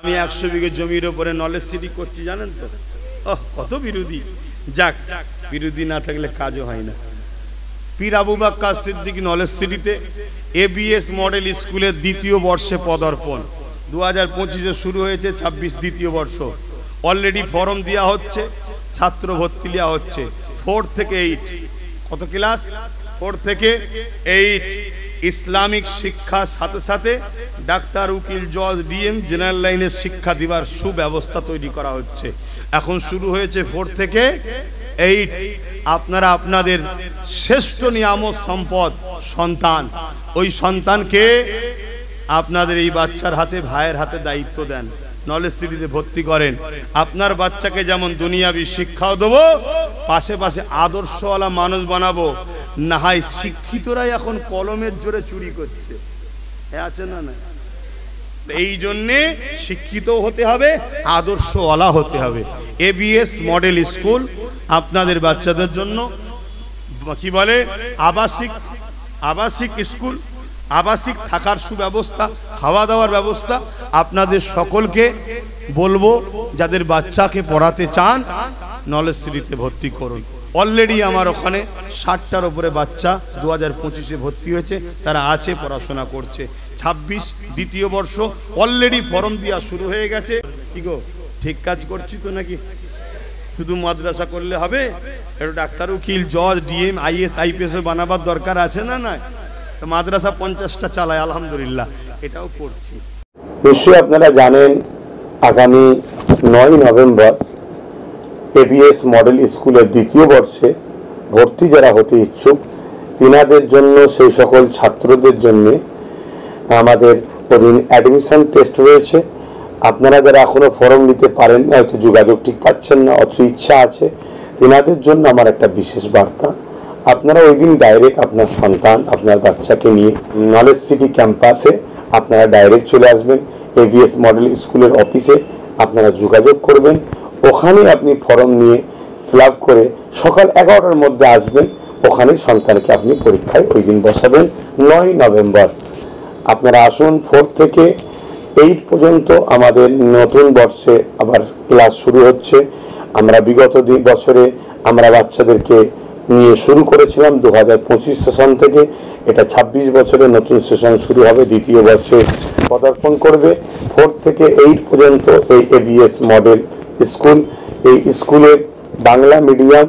আমি 100 বিঘে জমির উপরে নলেজ সিটি করছি জানেন তো। কত বিরোধী। যাক, বিরোধী না থাকলে কাজও হয় না। পীর আবু বকর সিদ্দিক নলেজ সিটিতে এবিএস মডেল স্কুলের দ্বিতীয় বর্ষে পদার্পণ 2025-এ শুরু হয়েছে। 26 দ্বিতীয় বর্ষ। অলরেডি ফর্ম দেওয়া হচ্ছে, ছাত্র ভর্তি নেওয়া হচ্ছে। 4 থেকে 8 কত ক্লাস? 4 থেকে 8 ইসলামিক শিক্ষার সাথে সাথে ডাক্তার, উকিল, জজ, ডিএম জেনারেল লাইনের শিক্ষা দিবার সুব্যবস্থা তৈরি করা হচ্ছে। এখন শুরু হয়েছে 4 থেকে 8। আপনারা আপনাদের শ্রেষ্ঠ নিয়ামত সম্পদ সন্তান, ওই সন্তানকে আপনাদের এই বাচ্চার হাতে, ভাইয়ের হাতে দায়িত্ব দেন, নলেজ সিটিতে ভর্তি করেন। আপনার বাচ্চাকে যেমন দুনিয়াবি শিক্ষাও দেবো, পাশে পাশে আদর্শওয়ালা মানুষ বানাবো। না হয় শিক্ষিতরাই এখন কলমের জোরে চুরি করছে, আছে না? না, এই জন্যে শিক্ষিত হতে হবে, আদর্শওয়ালা হতে হবে। এবিএস মডেল স্কুল আপনাদের বাচ্চাদের জন্য কি বলে আবাসিক স্কুল, আবাসিক থাকার সুব্যবস্থা, খাওয়া দাওয়ার ব্যবস্থা। আপনাদের সকলকে বলবো, যাদের বাচ্চাকে পড়াতে চান নলেজ সিটিতে ভর্তি করুন। অলরেডি আমার ওখানে 60টার উপরে বাচ্চা 2025-এ ভর্তি হয়েছে, তারা আছে, পড়াশোনা করছে। 26 দ্বিতীয় বর্ষ, অলরেডি ফর্ম দেওয়া শুরু হয়ে গেছে। কি গো, ঠিক কাজ করছি তো নাকি? শুধু মাদ্রাসা করলে হবে? একটু ডাক্তার, উকিল, জজ, ডিএম, আইএস, আইপিএস বানাবার দরকার আছে না? না, মাদ্রাসা 50টা চালায়, আলহামদুলিল্লাহ, এটাও করছি। নিশ্চয়ই আপনারা জানেন, আগামী 9 নভেম্বর এবিএস মডেল স্কুলের দ্বিতীয় বর্ষে ভর্তি যারা হতে ইচ্ছুক, তিনাদের জন্য, সেই সকল ছাত্রদের জন্য আমাদের অধীন অ্যাডমিশন টেস্ট রয়েছে। আপনারা যারা এখনো ফর্ম নিতে পারেন, হয়তো যোগাযোগ ঠিক পাচ্ছেন না, অথচ ইচ্ছা আছে, তিনাদের জন্য আমার একটা বিশেষ বার্তা। আপনারা ওই দিন ডাইরেক্ট আপনার সন্তান, আপনার বাচ্চাকে নিয়ে নলেজ সিটি ক্যাম্পাসে আপনারা ডাইরেক্ট চলে আসবেন। এবিএস মডেল স্কুলের অফিসে আপনারা যোগাযোগ করবেন, ওখানে আপনি ফর্ম নিয়ে ফিল আপ করে সকাল 11টার মধ্যে আসবেন। ওখানে সন্তানকে আপনি পরীক্ষায় ওই দিন বসাবেন 9 নভেম্বর। আপনারা আসুন। 4 থেকে 8 পর্যন্ত আমাদের নতুন বর্ষে আবার ক্লাস শুরু হচ্ছে। আমরা বিগত 2 বছরে আমরা বাচ্চাদেরকে নিয়ে শুরু করেছিলাম 2025 সেশন থেকে। এটা 26 বছরে নতুন সেশন শুরু হবে, দ্বিতীয় বর্ষে পদার্পণ করবে। 4 থেকে 8 পর্যন্ত এই এবিএস মডেল স্কুল, এই স্কুলে বাংলা মিডিয়াম